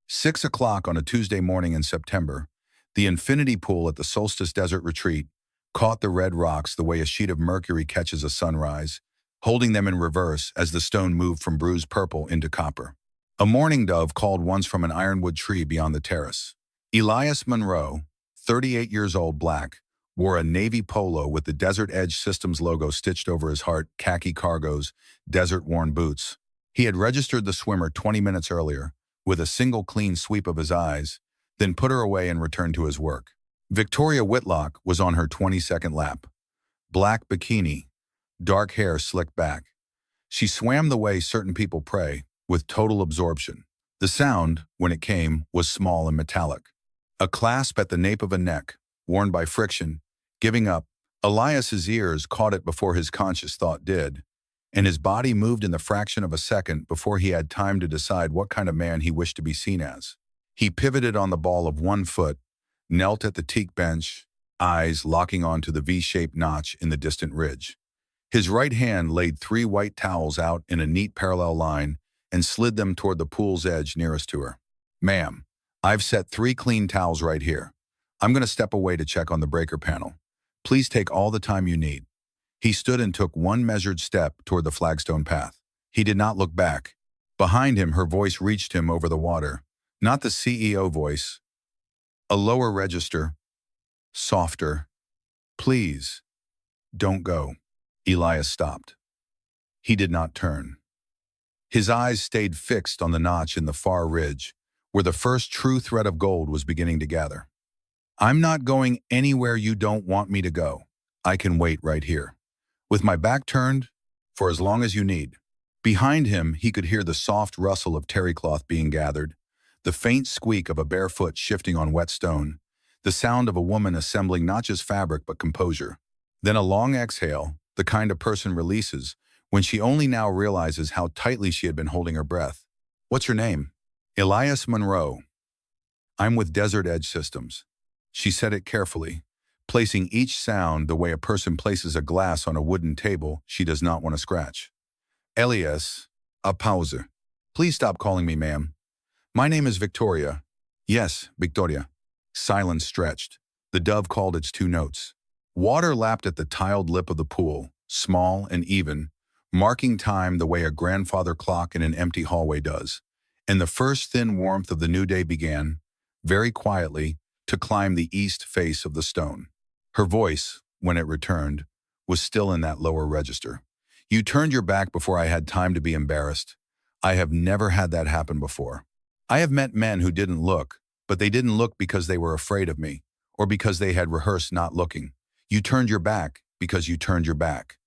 6 o'clock on a Tuesday morning in September, the infinity pool at the Solstice Desert Retreat caught the red rocks the way a sheet of mercury catches a sunrise, holding them in reverse as the stone moved from bruised purple into copper. A mourning dove called once from an ironwood tree beyond the terrace. Elias Monroe, 38 years old, black, wore a navy polo with the Desert Edge Systems logo stitched over his heart, khaki cargos, desert-worn boots. He had registered the swimmer 20 minutes earlier, with a single clean sweep of his eyes, then put her away and returned to his work. Victoria Whitlock was on her 22nd lap. Black bikini, dark hair slicked back. She swam the way certain people pray, with total absorption. The sound, when it came, was small and metallic. A clasp at the nape of a neck, worn by friction, giving up. Elias's ears caught it before his conscious thought did, and his body moved in the fraction of a second before he had time to decide what kind of man he wished to be seen as. He pivoted on the ball of one foot, knelt at the teak bench, eyes locking onto the V-shaped notch in the distant ridge. His right hand laid 3 white towels out in a neat parallel line and slid them toward the pool's edge nearest to her. "Ma'am, I've set 3 clean towels right here. I'm going to step away to check on the breaker panel. Please take all the time you need." He stood and took one measured step toward the flagstone path. He did not look back. Behind him, her voice reached him over the water. Not the CEO voice. A lower register. Softer. "Please, don't go." Elias stopped. He did not turn. His eyes stayed fixed on the notch in the far ridge, where the first true thread of gold was beginning to gather. "I'm not going anywhere you don't want me to go. I can wait right here, with my back turned, for as long as you need." Behind him, he could hear the soft rustle of terry cloth being gathered, the faint squeak of a bare foot shifting on wet stone, the sound of a woman assembling not just fabric but composure. Then a long exhale, the kind a person releases when she only now realizes how tightly she had been holding her breath. "What's your name?" "Elias Monroe. I'm with Desert Edge Systems." She said it carefully, placing each sound the way a person places a glass on a wooden table she does not want to scratch. "Elias, a pause. Please stop calling me ma'am. My name is Victoria." "Yes, Victoria." Silence stretched. The dove called its 2 notes. Water lapped at the tiled lip of the pool, small and even, marking time the way a grandfather clock in an empty hallway does. And the first thin warmth of the new day began, very quietly, to climb the east face of the stone. Her voice, when it returned, was still in that lower register. "You turned your back before I had time to be embarrassed. I have never had that happen before. I have met men who didn't look, but they didn't look because they were afraid of me, or because they had rehearsed not looking. You turned your back because you turned your back."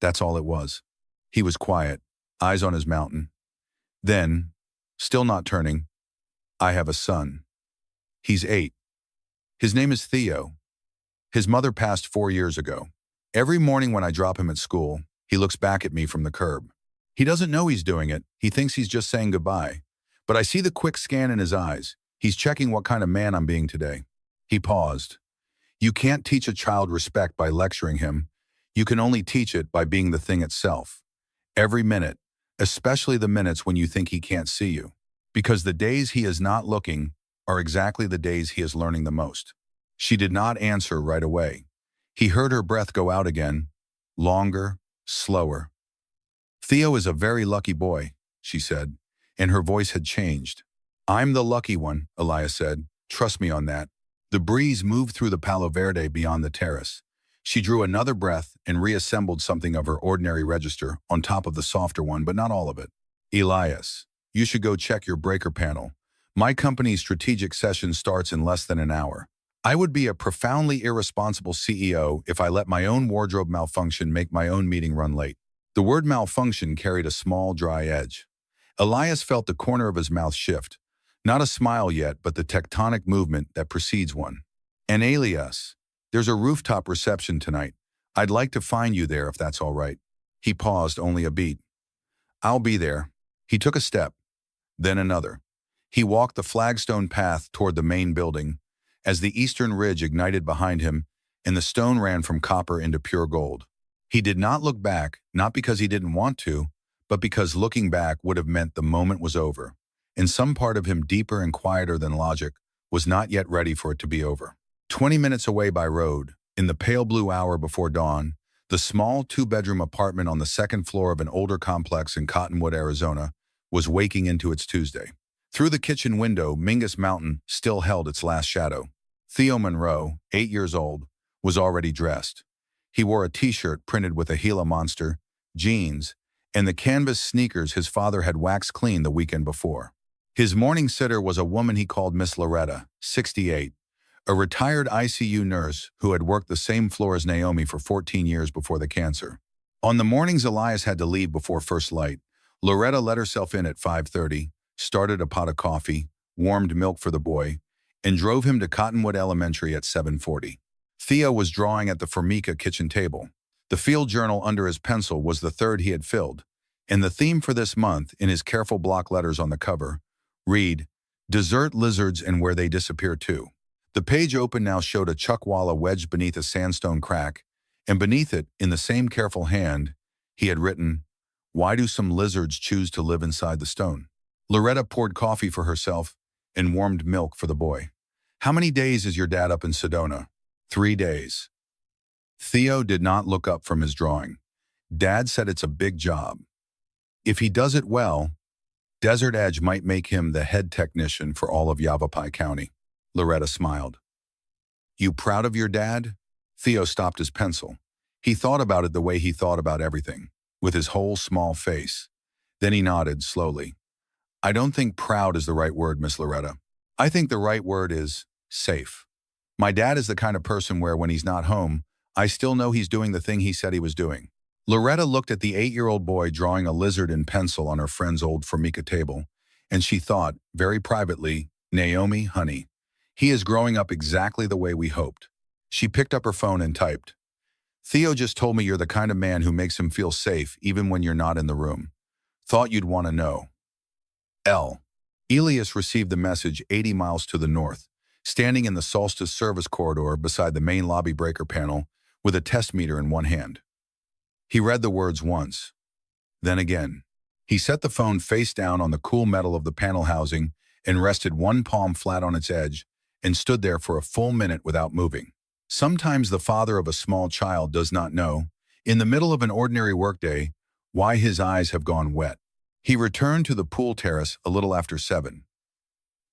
That's all it was. He was quiet, eyes on his mountain. Then, still not turning, "I have a son. He's 8. His name is Theo. His mother passed 4 years ago. Every morning when I drop him at school, he looks back at me from the curb. He doesn't know he's doing it. He thinks he's just saying goodbye. But I see the quick scan in his eyes. He's checking what kind of man I'm being today." He paused. "You can't teach a child respect by lecturing him. You can only teach it by being the thing itself. Every minute, especially the minutes when you think he can't see you. Because the days he is not looking are exactly the days he is learning the most." She did not answer right away. He heard her breath go out again, longer, slower. "Theo is a very lucky boy," she said, and her voice had changed. "I'm the lucky one," Elias said. "Trust me on that." The breeze moved through the Palo Verde beyond the terrace. She drew another breath and reassembled something of her ordinary register on top of the softer one, but not all of it. "Elias, you should go check your breaker panel. My company's strategic session starts in less than an hour. I would be a profoundly irresponsible CEO if I let my own wardrobe malfunction make my own meeting run late." The word malfunction carried a small, dry edge. Elias felt the corner of his mouth shift. Not a smile yet, but the tectonic movement that precedes one. "And Elias, there's a rooftop reception tonight. I'd like to find you there if that's all right." He paused only a beat. "I'll be there." He took a step, then another. He walked the flagstone path toward the main building, as the eastern ridge ignited behind him and the stone ran from copper into pure gold. He did not look back, not because he didn't want to, but because looking back would have meant the moment was over, and some part of him deeper and quieter than logic was not yet ready for it to be over. 20 minutes away by road, in the pale blue hour before dawn, the small two-bedroom apartment on the second floor of an older complex in Cottonwood, Arizona, was waking into its Tuesday. Through the kitchen window, Mingus Mountain still held its last shadow. Theo Monroe, 8 years old, was already dressed. He wore a t-shirt printed with a Gila monster, jeans, and the canvas sneakers his father had waxed clean the weekend before. His morning sitter was a woman he called Miss Loretta, 68, a retired ICU nurse who had worked the same floor as Naomi for 14 years before the cancer. On the mornings Elias had to leave before first light, Loretta let herself in at 5:30, started a pot of coffee, warmed milk for the boy, and drove him to Cottonwood Elementary at 7:40. Theo was drawing at the Formica kitchen table. The field journal under his pencil was the third he had filled, and the theme for this month, in his careful block letters on the cover, read, "Desert lizards and where they disappear too." The page open now showed a chuckwalla wedged beneath a sandstone crack, and beneath it, in the same careful hand, he had written, "Why do some lizards choose to live inside the stone?" Loretta poured coffee for herself and warmed milk for the boy. "How many days is your dad up in Sedona?" 3 days. Theo did not look up from his drawing. Dad said it's a big job. If he does it well, Desert Edge might make him the head technician for all of Yavapai County. Loretta smiled. "You proud of your dad?" Theo stopped his pencil. He thought about it the way he thought about everything, with his whole small face. Then he nodded slowly. "I don't think proud is the right word, Miss Loretta. I think the right word is safe. My dad is the kind of person where when he's not home, I still know he's doing the thing he said he was doing." Loretta looked at the 8-year-old boy drawing a lizard in pencil on her friend's old Formica table, and she thought, very privately, "Naomi, honey, he is growing up exactly the way we hoped." She picked up her phone and typed, "Theo just told me you're the kind of man who makes him feel safe even when you're not in the room. Thought you'd want to know. L." Elias received the message 80 miles to the north, standing in the Solstice service corridor beside the main lobby breaker panel with a test meter in one hand. He read the words once, then again. He set the phone face down on the cool metal of the panel housing and rested one palm flat on its edge and stood there for a full minute without moving. Sometimes the father of a small child does not know, in the middle of an ordinary workday, why his eyes have gone wet. He returned to the pool terrace a little after 7.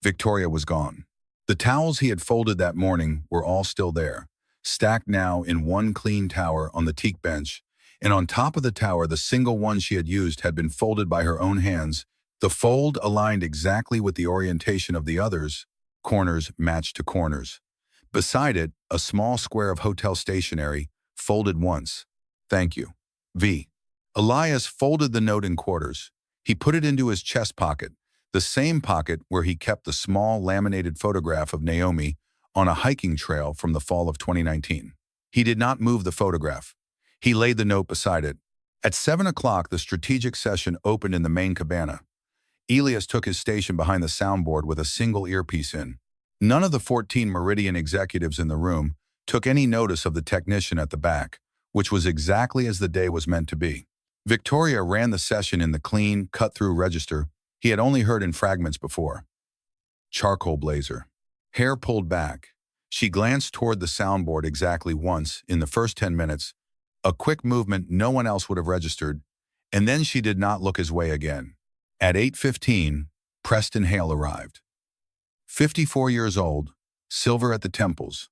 Victoria was gone. The towels he had folded that morning were all still there, stacked now in one clean tower on the teak bench, and on top of the tower the single one she had used had been folded by her own hands, the fold aligned exactly with the orientation of the others, corners matched to corners. Beside it, a small square of hotel stationery, folded once. "Thank you. V." Elias folded the note in quarters. He put it into his chest pocket, the same pocket where he kept the small laminated photograph of Naomi on a hiking trail from the fall of 2019. He did not move the photograph. He laid the note beside it. At 7 o'clock, the strategic session opened in the main cabana. Elias took his station behind the soundboard with a single earpiece in. None of the 14 Meridian executives in the room took any notice of the technician at the back, which was exactly as the day was meant to be. Victoria ran the session in the clean, cut-through register he had only heard in fragments before. Charcoal blazer. Hair pulled back. She glanced toward the soundboard exactly once in the first 10 minutes, a quick movement no one else would have registered, and then she did not look his way again. At 8:15, Preston Hale arrived. 54 years old, silver at the temples,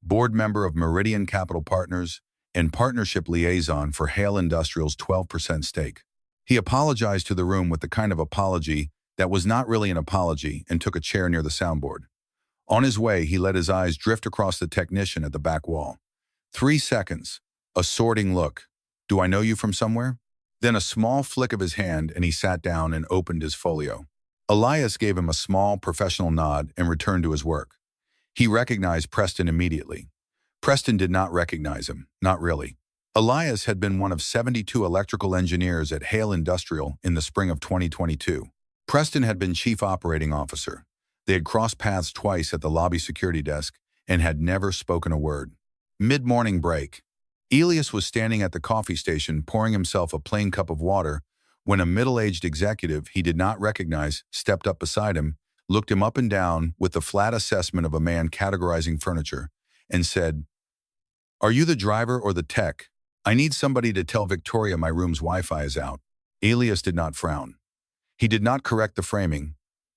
board member of Meridian Capital Partners, and partnership liaison for Hale Industrial's 12% stake. He apologized to the room with the kind of apology that was not really an apology and took a chair near the soundboard. On his way, he let his eyes drift across the technician at the back wall. 3 seconds, a sorting look. "Do I know you from somewhere?" Then a small flick of his hand and he sat down and opened his folio. Elias gave him a small professional nod and returned to his work. He recognized Preston immediately. Preston did not recognize him, not really. Elias had been one of 72 electrical engineers at Hale Industrial in the spring of 2022. Preston had been chief operating officer. They had crossed paths twice at the lobby security desk and had never spoken a word. Mid-morning break. Elias was standing at the coffee station pouring himself a plain cup of water when a middle-aged executive he did not recognize stepped up beside him, looked him up and down with the flat assessment of a man categorizing furniture, and said, "Are you the driver or the tech? I need somebody to tell Victoria my room's Wi-Fi is out." Elias did not frown. He did not correct the framing.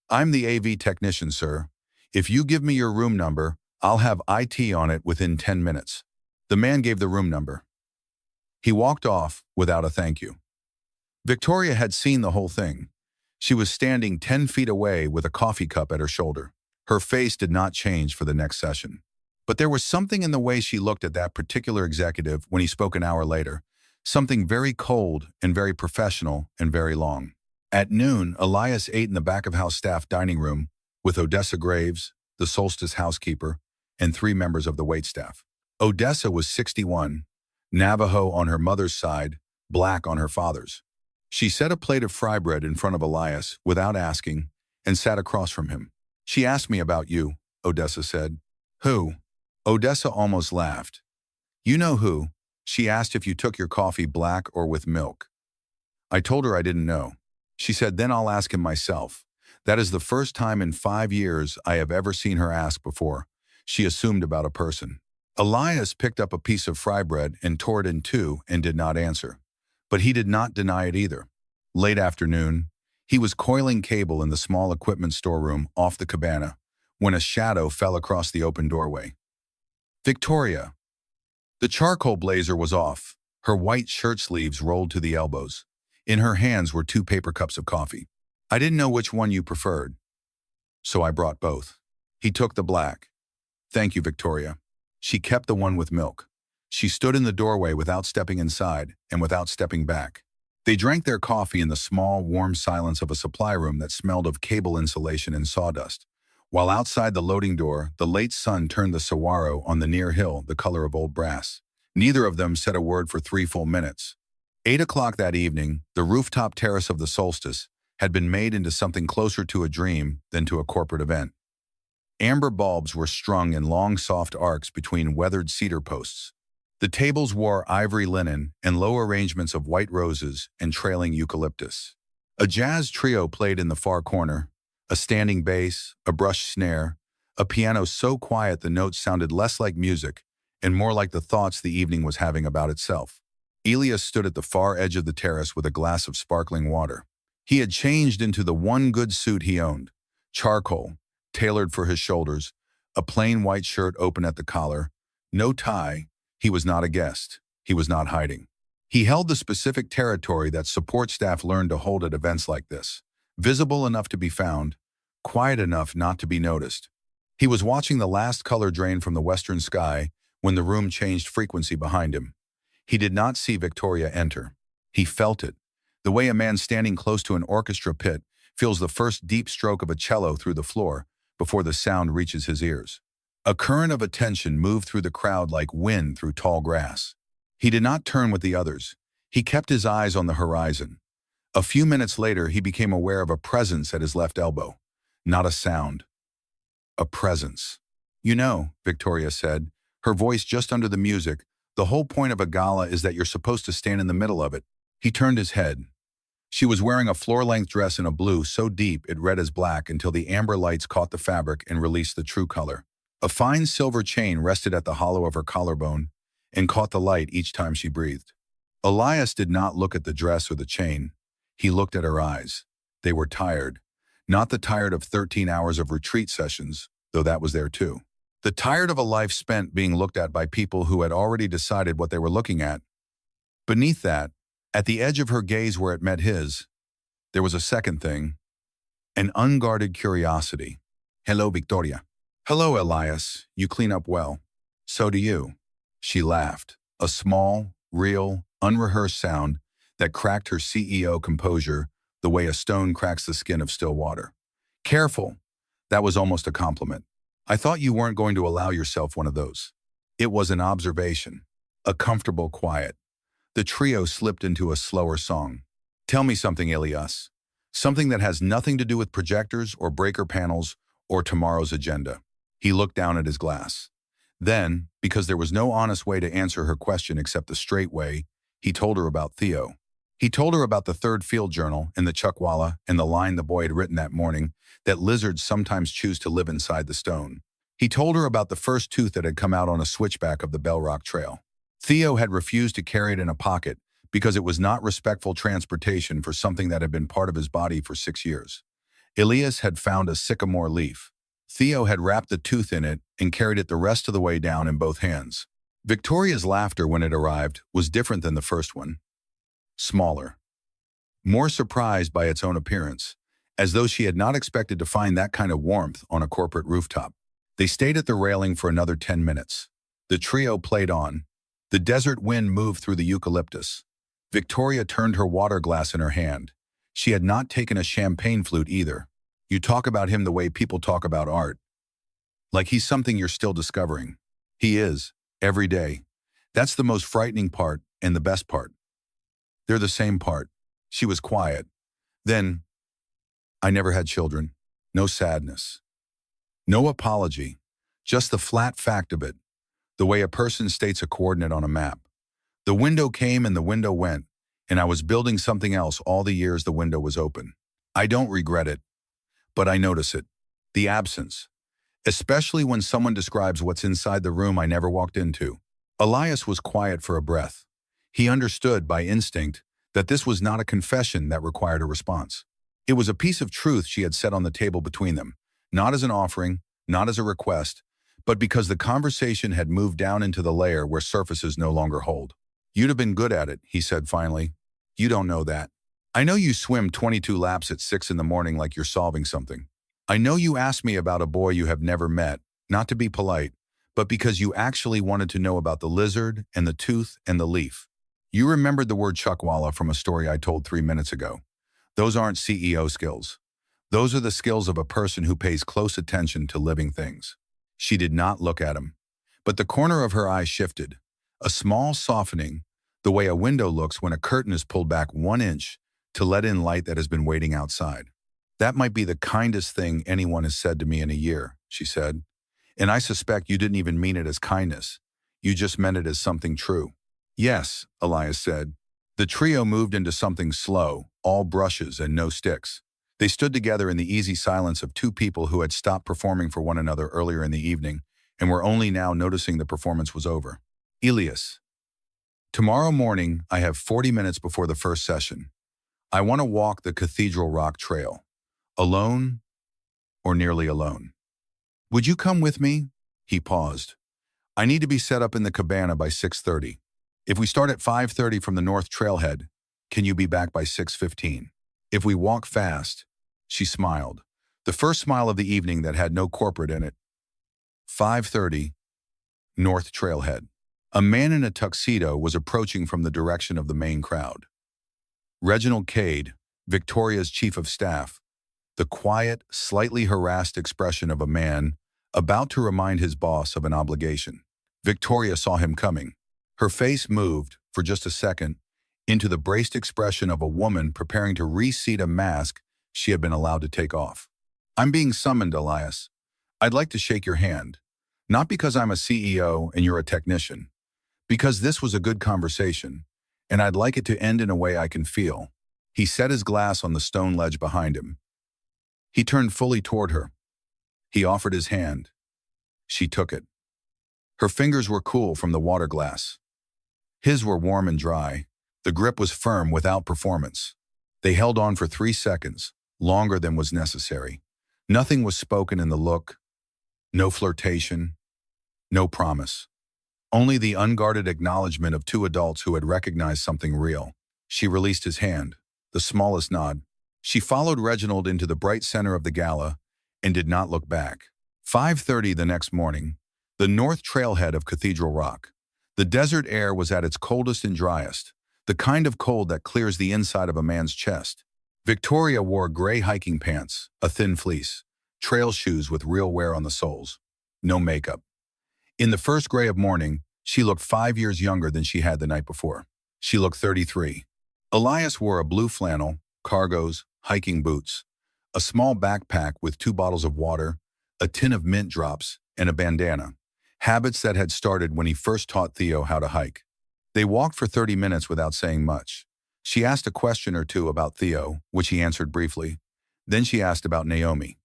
"I'm the AV technician, sir. If you give me your room number, I'll have IT on it within 10 minutes. The man gave the room number. He walked off without a thank you. Victoria had seen the whole thing. She was standing 10 feet away with a coffee cup at her shoulder. Her face did not change for the next session. But there was something in the way she looked at that particular executive when he spoke an hour later. Something very cold and very professional and very long. At noon, Elias ate in the back-of-house staff dining room with Odessa Graves, the Solstice housekeeper, and 3 members of the waitstaff. Odessa was 61, Navajo on her mother's side, black on her father's. She set a plate of fry bread in front of Elias without asking and sat across from him. "She asked me about you," Odessa said. "Who?" Odessa almost laughed. "You know who. She asked if you took your coffee black or with milk." I told her I didn't know. She said, "Then I'll ask him myself." That is the first time in 5 years I have ever seen her ask before. She assumed about a person. Elias picked up a piece of fry bread and tore it in two and did not answer. But he did not deny it either. Late afternoon, he was coiling cable in the small equipment storeroom off the cabana when a shadow fell across the open doorway. Victoria. The charcoal blazer was off, her white shirt sleeves rolled to the elbows. In her hands were 2 paper cups of coffee. "I didn't know which one you preferred, so I brought both." He took the black. "Thank you, Victoria." She kept the one with milk. She stood in the doorway without stepping inside and without stepping back. They drank their coffee in the small, warm silence of a supply room that smelled of cable insulation and sawdust, while outside the loading door, the late sun turned the saguaro on the near hill the color of old brass. Neither of them said a word for 3 full minutes. 8 o'clock that evening, the rooftop terrace of the Solstice had been made into something closer to a dream than to a corporate event. Amber bulbs were strung in long, soft arcs between weathered cedar posts. The tables wore ivory linen and low arrangements of white roses and trailing eucalyptus. A jazz trio played in the far corner, a standing bass, a brush snare, a piano so quiet the notes sounded less like music and more like the thoughts the evening was having about itself. Elias stood at the far edge of the terrace with a glass of sparkling water. He had changed into the one good suit he owned, charcoal, tailored for his shoulders, a plain white shirt open at the collar, no tie. He was not a guest. He was not hiding. He held the specific territory that support staff learned to hold at events like this, visible enough to be found, quiet enough not to be noticed. He was watching the last color drain from the western sky when the room changed frequency behind him. He did not see Victoria enter. He felt it, the way a man standing close to an orchestra pit feels the first deep stroke of a cello through the floor before the sound reaches his ears. A current of attention moved through the crowd like wind through tall grass. He did not turn with the others. He kept his eyes on the horizon. A few minutes later, he became aware of a presence at his left elbow. Not a sound. A presence. "You know," Victoria said, her voice just under the music, "the whole point of a gala is that you're supposed to stand in the middle of it." He turned his head. She was wearing a floor-length dress in a blue so deep it read as black until the amber lights caught the fabric and released the true color. A fine silver chain rested at the hollow of her collarbone and caught the light each time she breathed. Elias did not look at the dress or the chain. He looked at her eyes. They were tired. Not the tired of 13 hours of retreat sessions, though that was there too. The tired of a life spent being looked at by people who had already decided what they were looking at. Beneath that, at the edge of her gaze where it met his, there was a second thing, an unguarded curiosity. "Hello, Victoria." "Hello, Elias. You clean up well." "So do you." She laughed, a small, real, unrehearsed sound that cracked her CEO composure the way a stone cracks the skin of still water. "Careful." That was almost a compliment. "I thought you weren't going to allow yourself one of those." It was an observation, a comfortable quiet. The trio slipped into a slower song. "Tell me something, Elias. Something that has nothing to do with projectors or breaker panels or tomorrow's agenda." He looked down at his glass. Then, because there was no honest way to answer her question except the straight way, he told her about Theo. He told her about the third field journal and the chuckwalla and the line the boy had written that morning, that lizards sometimes choose to live inside the stone. He told her about the first tooth that had come out on a switchback of the Bell Rock Trail. Theo had refused to carry it in a pocket because it was not respectful transportation for something that had been part of his body for 6 years. Elias had found a sycamore leaf. Theo had wrapped the tooth in it and carried it the rest of the way down in both hands. Victoria's laughter when it arrived was different than the first one. Smaller. More surprised by its own appearance, as though she had not expected to find that kind of warmth on a corporate rooftop. They stayed at the railing for another 10 minutes. The trio played on. The desert wind moved through the eucalyptus. Victoria turned her water glass in her hand. She had not taken a champagne flute either. You talk about him the way people talk about art. Like he's something you're still discovering. He is, every day. That's the most frightening part and the best part. They're the same part. She was quiet. Then, I never had children. No sadness. No apology. Just the flat fact of it. The way a person states a coordinate on a map. The window came and the window went, and I was building something else all the years the window was open. I don't regret it, but I notice it. The absence. Especially when someone describes what's inside the room I never walked into. Elias was quiet for a breath. He understood by instinct that this was not a confession that required a response. It was a piece of truth she had set on the table between them, not as an offering, not as a request, but because the conversation had moved down into the layer where surfaces no longer hold. You'd have been good at it, he said finally. You don't know that. I know you swim 22 laps at 6 in the morning like you're solving something. I know you asked me about a boy you have never met, not to be polite, but because you actually wanted to know about the lizard and the tooth and the leaf. You remembered the word chuckwalla from a story I told 3 minutes ago. Those aren't CEO skills. Those are the skills of a person who pays close attention to living things. She did not look at him, but the corner of her eye shifted, a small softening, the way a window looks when a curtain is pulled back 1 inch to let in light that has been waiting outside. That might be the kindest thing anyone has said to me in a year, she said. And I suspect you didn't even mean it as kindness. You just meant it as something true. Yes, Elias said. The trio moved into something slow, all brushes and no sticks. They stood together in the easy silence of two people who had stopped performing for one another earlier in the evening and were only now noticing the performance was over. Elias. Tomorrow morning, I have 40 minutes before the first session. I want to walk the Cathedral Rock Trail. Alone or nearly alone. Would you come with me? He paused. I need to be set up in the cabana by 6:30. If we start at 5:30 from the north trailhead, can you be back by 6:15? If we walk fast, she smiled. The first smile of the evening that had no corporate in it. 5:30, north trailhead. A man in a tuxedo was approaching from the direction of the main crowd. Reginald Cade, Victoria's chief of staff, the quiet, slightly harassed expression of a man about to remind his boss of an obligation. Victoria saw him coming. Her face moved, for just a second, into the braced expression of a woman preparing to reseat a mask she had been allowed to take off. I'm being summoned, Elias. I'd like to shake your hand. Not because I'm a CEO and you're a technician. Because this was a good conversation, and I'd like it to end in a way I can feel. He set his glass on the stone ledge behind him. He turned fully toward her. He offered his hand. She took it. Her fingers were cool from the water glass. His were warm and dry. The grip was firm without performance. They held on for 3 seconds, longer than was necessary. Nothing was spoken in the look. No flirtation. No promise. Only the unguarded acknowledgement of two adults who had recognized something real. She released his hand, the smallest nod. She followed Reginald into the bright center of the gala and did not look back. 5:30 the next morning, the north trailhead of Cathedral Rock. The desert air was at its coldest and driest, the kind of cold that clears the inside of a man's chest. Victoria wore gray hiking pants, a thin fleece, trail shoes with real wear on the soles. No makeup. In the first gray of morning, she looked 5 years younger than she had the night before. She looked 33. Elias wore a blue flannel, cargos, hiking boots, a small backpack with 2 bottles of water, a tin of mint drops, and a bandana, habits that had started when he first taught Theo how to hike. They walked for 30 minutes without saying much. She asked a question or two about Theo, which he answered briefly. Then she asked about Naomi.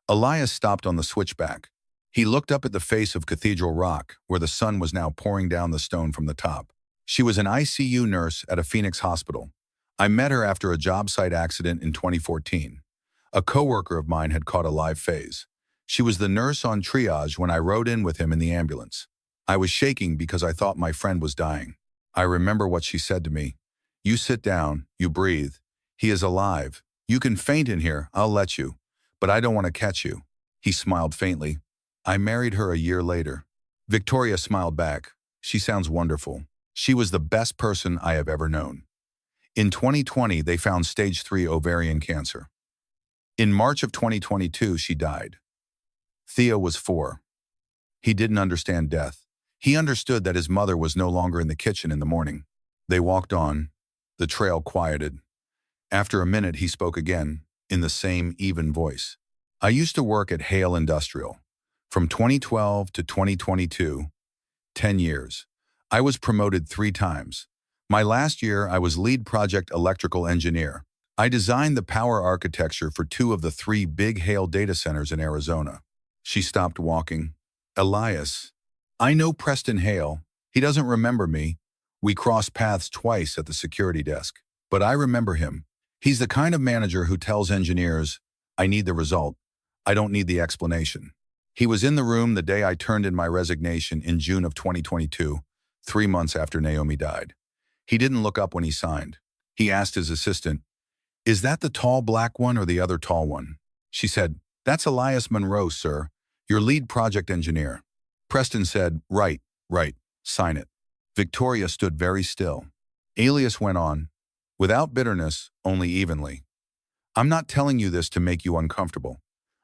Elias stopped on the switchback. He looked up at the face of Cathedral Rock, where the sun was now pouring down the stone from the top. She was an ICU nurse at a Phoenix hospital. I met her after a job site accident in 2014. A coworker of mine had caught a live phase. She was the nurse on triage when I rode in with him in the ambulance. I was shaking because I thought my friend was dying. I remember what she said to me. "You sit down, you breathe. He is alive. You can faint in here, I'll let you. But I don't want to catch you." He smiled faintly. I married her a year later. Victoria smiled back. She sounds wonderful. She was the best person I have ever known. In 2020, they found stage 3 ovarian cancer. In March of 2022, she died. Theo was 4. He didn't understand death. He understood that his mother was no longer in the kitchen in the morning. They walked on. The trail quieted. After a minute, he spoke again, in the same even voice. "I used to work at Hale Industrial. From 2012 to 2022, 10 years. I was promoted 3 times. My last year, I was lead project electrical engineer. I designed the power architecture for 2 of the 3 big Hale data centers in Arizona." She stopped walking. "Elias, I know Preston Hale. He doesn't remember me. We crossed paths twice at the security desk. But I remember him. He's the kind of manager who tells engineers, 'I need the result. I don't need the explanation.' He was in the room the day I turned in my resignation in June of 2022, 3 months after Naomi died. He didn't look up when he signed. He asked his assistant, 'Is that the tall black one or the other tall one?' She said, 'That's Elias Monroe, sir, your lead project engineer.' Preston said, 'Right, right, sign it.' Victoria stood very still. Elias went on, without bitterness, only evenly. 'I'm not telling you this to make you uncomfortable.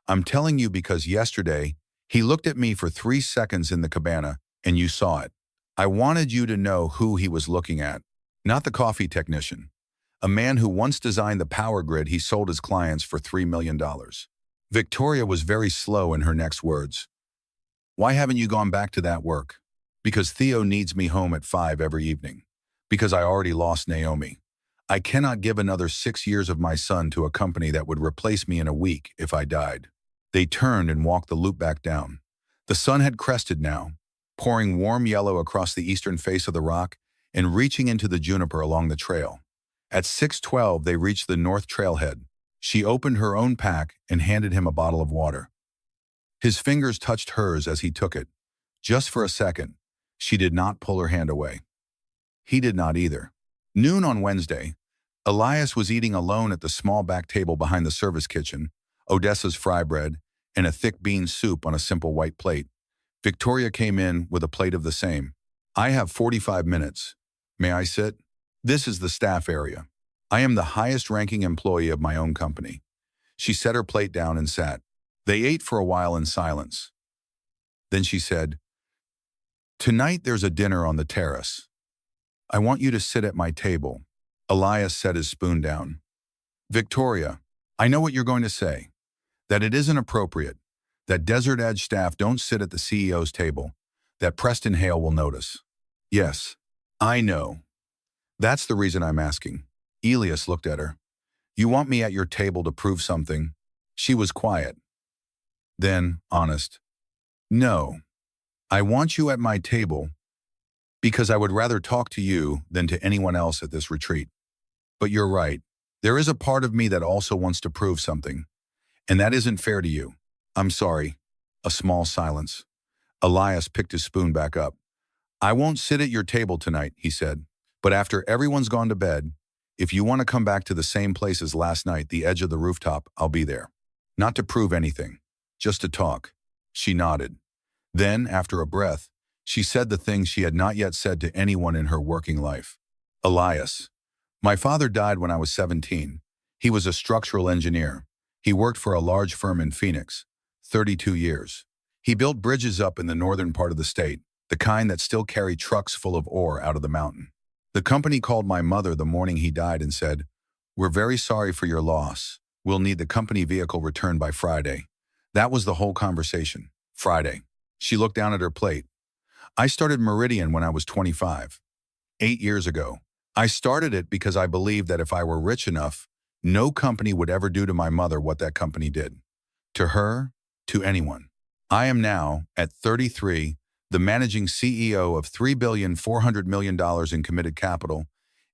I'm telling you because yesterday, he looked at me for 3 seconds in the cabana, and you saw it. I wanted you to know who he was looking at, not the coffee technician. A man who once designed the power grid he sold his clients for $3 million. Victoria was very slow in her next words. "Why haven't you gone back to that work?" "Because Theo needs me home at 5 every evening. Because I already lost Naomi. I cannot give another 6 years of my son to a company that would replace me in a week if I died." They turned and walked the loop back down. The sun had crested now, pouring warm yellow across the eastern face of the rock and reaching into the juniper along the trail. At 6:12, they reached the north trailhead. She opened her own pack and handed him a bottle of water. His fingers touched hers as he took it. Just for a second, she did not pull her hand away. He did not either. Noon on Wednesday, Elias was eating alone at the small back table behind the service kitchen, Odessa's fry bread, and a thick bean soup on a simple white plate. Victoria came in with a plate of the same. "I have 45 minutes. May I sit? This is the staff area. I am the highest-ranking employee of my own company." She set her plate down and sat. They ate for a while in silence. Then she said, "Tonight there's a dinner on the terrace. I want you to sit at my table." Elias set his spoon down. "Victoria, I know what you're going to say. That it isn't appropriate. That Desert Edge staff don't sit at the CEO's table. That Preston Hale will notice." "Yes, I know. That's the reason I'm asking." Elias looked at her. "You want me at your table to prove something?" She was quiet. Then, honest. "No. I want you at my table because I would rather talk to you than to anyone else at this retreat. But you're right. There is a part of me that also wants to prove something. And that isn't fair to you. I'm sorry." A small silence. Elias picked his spoon back up. "I won't sit at your table tonight," he said. "But after everyone's gone to bed, if you want to come back to the same place as last night, the edge of the rooftop, I'll be there. Not to prove anything, just to talk." She nodded. Then, after a breath, she said the thing she had not yet said to anyone in her working life. "Elias, my father died when I was 17. He was a structural engineer. He worked for a large firm in Phoenix, 32 years. He built bridges up in the northern part of the state, the kind that still carry trucks full of ore out of the mountain. The company called my mother the morning he died and said, 'We're very sorry for your loss. We'll need the company vehicle returned by Friday.' That was the whole conversation. Friday." She looked down at her plate. "I started Meridian when I was 25. 8 years ago. I started it because I believed that if I were rich enough, no company would ever do to my mother what that company did. To her, to anyone. I am now, at 33, the managing CEO of $3,400,000,000 in committed capital,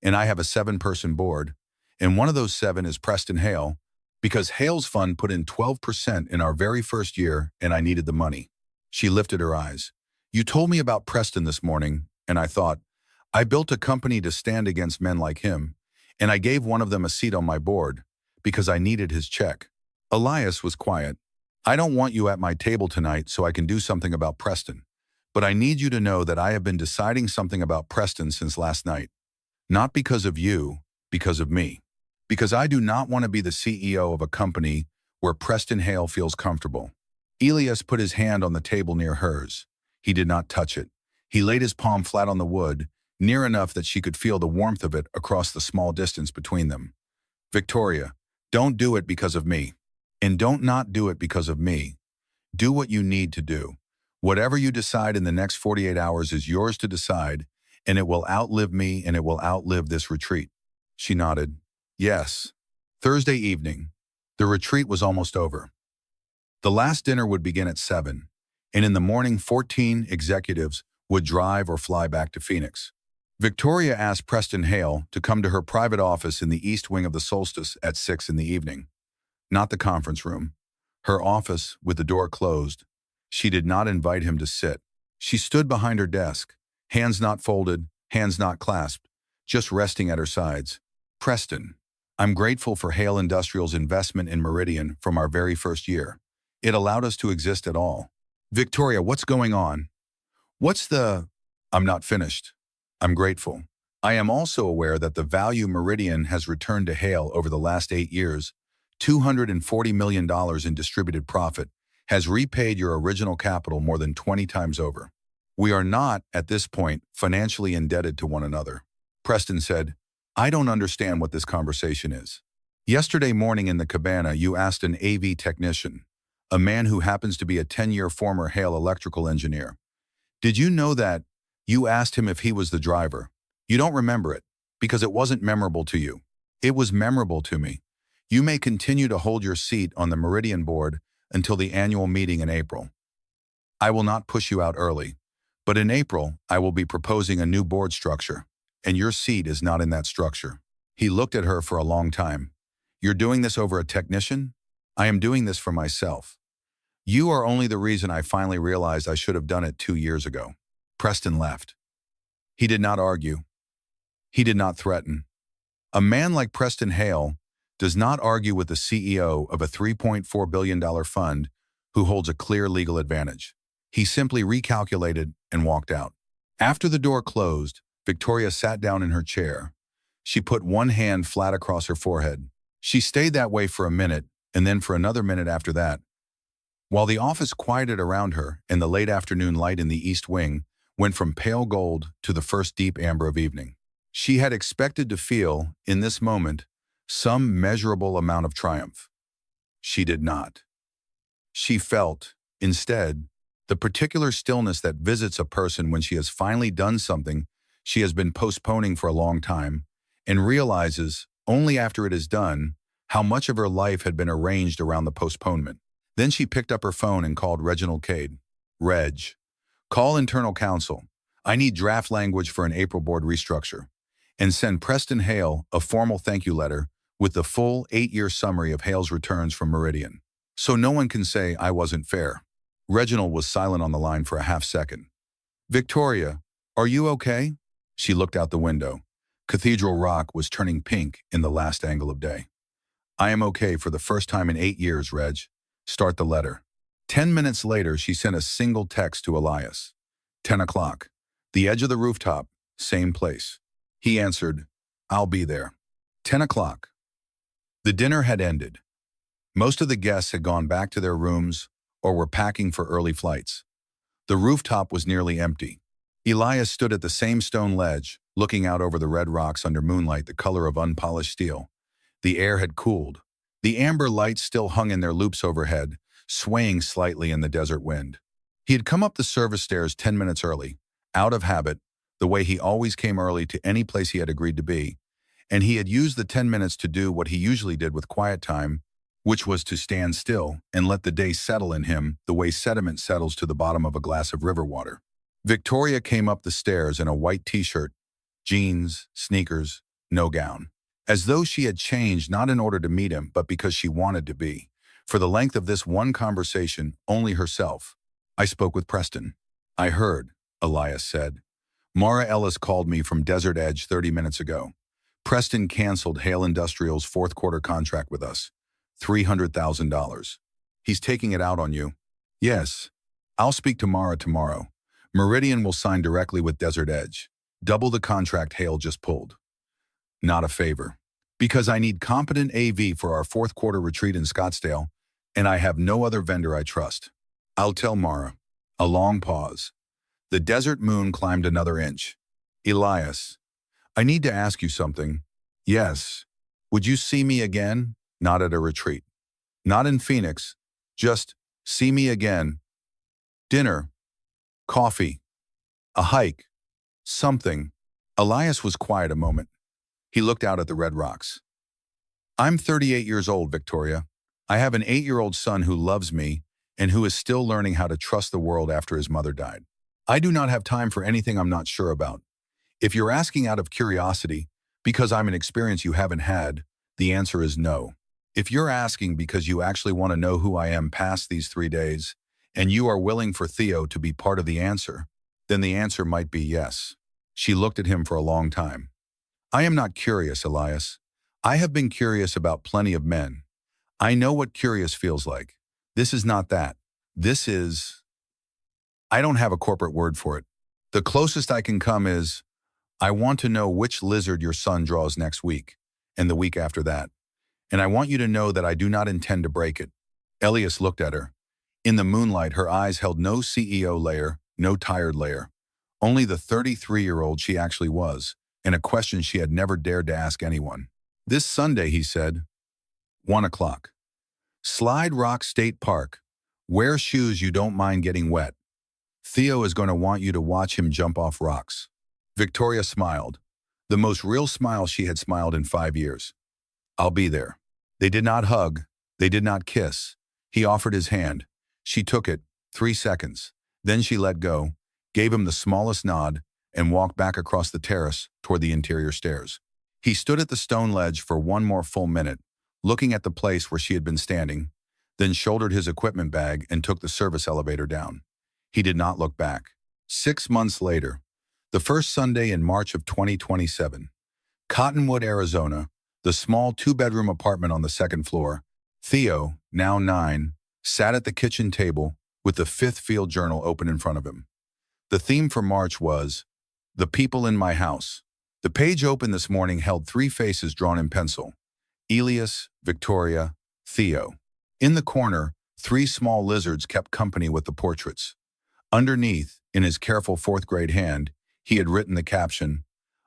and I have a 7-person board, and one of those 7 is Preston Hale, because Hale's fund put in 12% in our very first year, and I needed the money. She lifted her eyes. You told me about Preston this morning, and I thought, I built a company to stand against men like him, and I gave one of them a seat on my board, because I needed his check. Elias was quiet. I don't want you at my table tonight so I can do something about Preston, but I need you to know that I have been deciding something about Preston since last night. Not because of you, because of me. Because I do not want to be the CEO of a company where Preston Hale feels comfortable. Elias put his hand on the table near hers. He did not touch it. He laid his palm flat on the wood, near enough that she could feel the warmth of it across the small distance between them. Victoria, don't do it because of me. And don't not do it because of me. Do what you need to do. Whatever you decide in the next 48 hours is yours to decide, and it will outlive me and it will outlive this retreat. She nodded. Yes. Thursday evening. The retreat was almost over. The last dinner would begin at 7, and in the morning 14 executives would drive or fly back to Phoenix. Victoria asked Preston Hale to come to her private office in the east wing of the Solstice at 6 in the evening. Not the conference room. Her office with the door closed. She did not invite him to sit. She stood behind her desk, hands not folded, hands not clasped, just resting at her sides. Preston, I'm grateful for Hale Industrial's investment in Meridian from our very first year. It allowed us to exist at all. Victoria, what's going on? I'm not finished. I'm grateful. I am also aware that the value Meridian has returned to Hale over the last 8 years, $240 million in distributed profit, has repaid your original capital more than 20 times over. We are not, at this point, financially indebted to one another. Preston said, I don't understand what this conversation is. Yesterday morning in the cabana, you asked an AV technician, a man who happens to be a 10-year former Hale electrical engineer. Did you know that? You asked him if he was the driver. You don't remember it, because it wasn't memorable to you. It was memorable to me. You may continue to hold your seat on the Meridian board until the annual meeting in April. I will not push you out early, but in April, I will be proposing a new board structure, and your seat is not in that structure. He looked at her for a long time. You're doing this over a technician? I am doing this for myself. You are only the reason I finally realized I should have done it 2 years ago. Preston left. He did not argue. He did not threaten. A man like Preston Hale does not argue with the CEO of a $3.4 billion fund who holds a clear legal advantage. He simply recalculated and walked out. After the door closed, Victoria sat down in her chair. She put one hand flat across her forehead. She stayed that way for a minute, and then for another minute after that. While the office quieted around her and the late afternoon light in the east wing went from pale gold to the first deep amber of evening. She had expected to feel, in this moment, some measurable amount of triumph. She did not. She felt, instead, the particular stillness that visits a person when she has finally done something she has been postponing for a long time and realizes, only after it is done, how much of her life had been arranged around the postponement. Then she picked up her phone and called Reginald Cade. Reg. Call internal counsel. I need draft language for an April board restructure. And send Preston Hale a formal thank you letter with the full 8-year summary of Hale's returns from Meridian. So no one can say I wasn't fair. Reginald was silent on the line for a half-second. Victoria, are you okay? She looked out the window. Cathedral Rock was turning pink in the last angle of day. I am okay for the first time in 8 years, Reg. Start the letter. 10 minutes later, she sent a single text to Elias. 10 o'clock. The edge of the rooftop, same place. He answered, I'll be there. 10 o'clock. The dinner had ended. Most of the guests had gone back to their rooms or were packing for early flights. The rooftop was nearly empty. Elias stood at the same stone ledge, looking out over the red rocks under moonlight the color of unpolished steel. The air had cooled. The amber lights still hung in their loops overhead, swaying slightly in the desert wind. He had come up the service stairs 10 minutes early, out of habit, the way he always came early to any place he had agreed to be, and he had used the 10 minutes to do what he usually did with quiet time, which was to stand still and let the day settle in him the way sediment settles to the bottom of a glass of river water. Victoria came up the stairs in a white t-shirt, jeans, sneakers, no gown, as though she had changed not in order to meet him, but because she wanted to be. For the length of this one conversation, only herself. I spoke with Preston. I heard, Elias said. Mara Ellis called me from Desert Edge 30 minutes ago. Preston canceled Hale Industrial's fourth quarter contract with us. $300,000. He's taking it out on you. Yes. I'll speak to Mara tomorrow. Meridian will sign directly with Desert Edge. Double the contract Hale just pulled. Not a favor. Because I need competent AV for our fourth quarter retreat in Scottsdale, and I have no other vendor I trust. I'll tell Mara. A long pause. The desert moon climbed another inch. Elias, I need to ask you something. Yes. Would you see me again? Not at a retreat. Not in Phoenix. Just see me again. Dinner. Coffee. A hike. Something. Elias was quiet a moment. He looked out at the red rocks. I'm 38 years old, Victoria. I have an 8-year-old son who loves me and who is still learning how to trust the world after his mother died. I do not have time for anything I'm not sure about. If you're asking out of curiosity, because I'm an experience you haven't had, the answer is no. If you're asking because you actually want to know who I am past these 3 days, and you are willing for Theo to be part of the answer, then the answer might be yes. She looked at him for a long time. I am not curious, Elias. I have been curious about plenty of men. I know what curious feels like. This is not that. This is... I don't have a corporate word for it. The closest I can come is, I want to know which lizard your son draws next week, and the week after that. And I want you to know that I do not intend to break it. Elias looked at her. In the moonlight, her eyes held no CEO layer, no tired layer. Only the 33-year-old she actually was, and a question she had never dared to ask anyone. This Sunday, he said. 1 o'clock. Slide Rock State Park. Wear shoes you don't mind getting wet. Theo is going to want you to watch him jump off rocks. Victoria smiled. The most real smile she had smiled in 5 years. I'll be there. They did not hug. They did not kiss. He offered his hand. She took it, 3 seconds. Then she let go, gave him the smallest nod, and walked back across the terrace toward the interior stairs. He stood at the stone ledge for one more full minute, looking at the place where she had been standing, then shouldered his equipment bag and took the service elevator down. He did not look back. 6 months later, the first Sunday in March of 2027, Cottonwood, Arizona, the small 2-bedroom apartment on the second floor, Theo, now 9, sat at the kitchen table with the Fifth Field Journal open in front of him. The theme for March was, The People in My House. The page open this morning held 3 faces drawn in pencil. Elias, Victoria, Theo. In the corner, 3 small lizards kept company with the portraits. Underneath, in his careful 4th-grade hand, he had written the caption,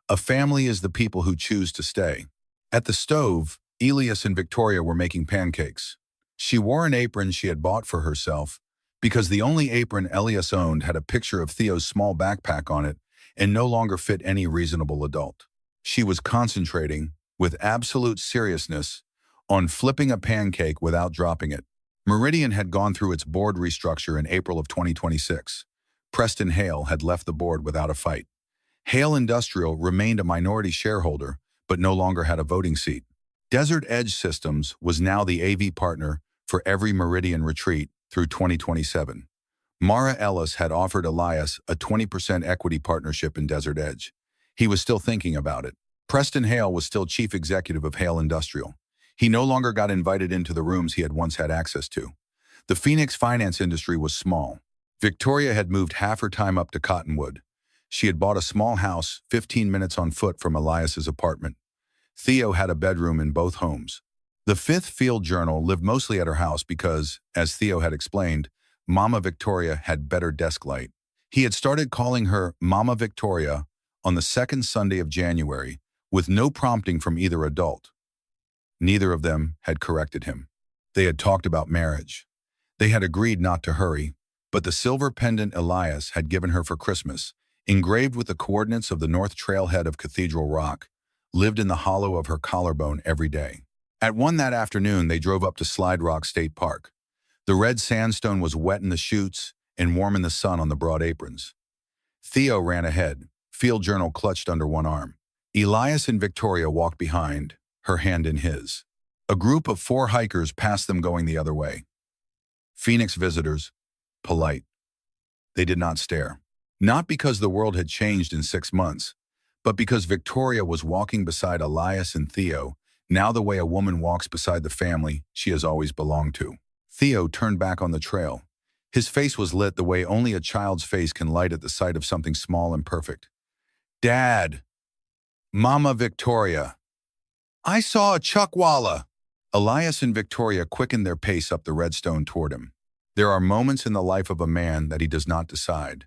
A family is the people who choose to stay. At the stove, Elias and Victoria were making pancakes. She wore an apron she had bought for herself, because the only apron Elias owned had a picture of Theo's small backpack on it and no longer fit any reasonable adult. She was concentrating, with absolute seriousness, on flipping a pancake without dropping it. Meridian had gone through its board restructure in April of 2026. Preston Hale had left the board without a fight. Hale Industrial remained a minority shareholder, but no longer had a voting seat. Desert Edge Systems was now the AV partner for every Meridian retreat through 2027. Mara Ellis had offered Elias a 20% equity partnership in Desert Edge. He was still thinking about it. Preston Hale was still chief executive of Hale Industrial. He no longer got invited into the rooms he had once had access to. The Phoenix finance industry was small. Victoria had moved half her time up to Cottonwood. She had bought a small house 15 minutes on foot from Elias's apartment. Theo had a bedroom in both homes. The Fifth Field Journal lived mostly at her house because, as Theo had explained, Mama Victoria had better desk light. He had started calling her Mama Victoria on the 2nd Sunday of January, with no prompting from either adult. Neither of them had corrected him. They had talked about marriage. They had agreed not to hurry, but the silver pendant Elias had given her for Christmas, engraved with the coordinates of the north trailhead of Cathedral Rock, lived in the hollow of her collarbone every day. At 1 that afternoon, they drove up to Slide Rock State Park. The red sandstone was wet in the chutes and warm in the sun on the broad aprons. Theo ran ahead, field journal clutched under one arm. Elias and Victoria walked behind, her hand in his. A group of 4 hikers passed them going the other way. Phoenix visitors, polite. They did not stare. Not because the world had changed in 6 months, but because Victoria was walking beside Elias and Theo, now the way a woman walks beside the family she has always belonged to. Theo turned back on the trail. His face was lit the way only a child's face can light at the sight of something small and perfect. "Dad! Mama Victoria! I saw a chuckwalla!" Elias and Victoria quickened their pace up the redstone toward him. There are moments in the life of a man that he does not decide.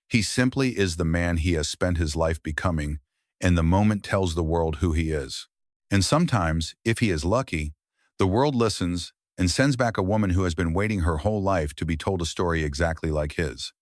He simply is the man he has spent his life becoming, and the moment tells the world who he is. And sometimes, if he is lucky, the world listens and sends back a woman who has been waiting her whole life to be told a story exactly like his.